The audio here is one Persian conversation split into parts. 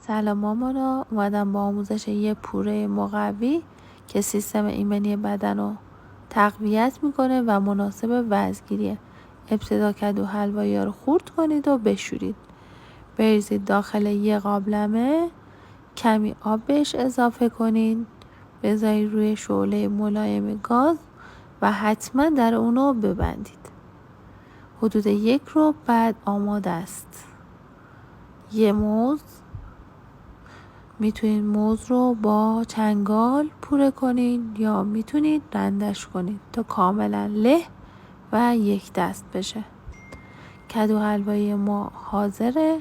سلام مامانا، اومدم با آموزش یه پوره مقوی که سیستم ایمنی بدن رو تقویت میکنه و مناسب وزن‌گیریه. ابتدا کدو حلوایی رو خورد کنید و بشورید. بریزید داخل یه قابلمه، کمی آب بهش اضافه کنید، بذارید روی شعله ملایم گاز و حتما در اونو ببندید. حدود 1 رو بعد آماده است. یه موز، میتونید موز رو با چنگال پوره کنید یا میتونید رندش کنید تا کاملا له و یک دست بشه. کدو حلوایی ما حاضره.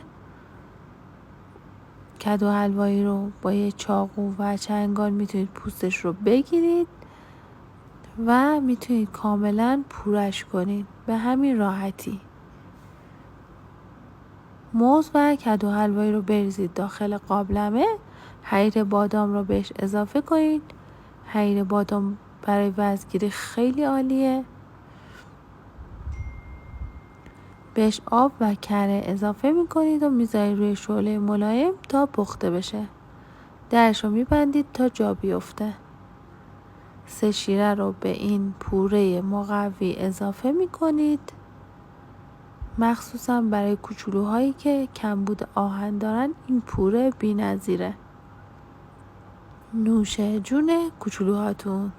کدو حلوایی رو با یه چاقو و چنگال میتونید پوستش رو بگیرید و میتونید کاملا پورش کنید به همین راحتی. موز و کدو حلوایی رو بریزید داخل قابلمه. حریر بادام رو بهش اضافه کنید. حریر بادام برای وزن‌گیری خیلی عالیه. بهش آب و کره اضافه میکنید و میذارید روی شعله ملایم تا پخته بشه. درش رو میبندید تا جا بیفته. 3 شیره رو به این پوره مقوی اضافه میکنید، مخصوصا برای کوچولوهایی که کمبود آهن دارن این پوره بی‌نظیره. نوش جون کوچولوهاتون.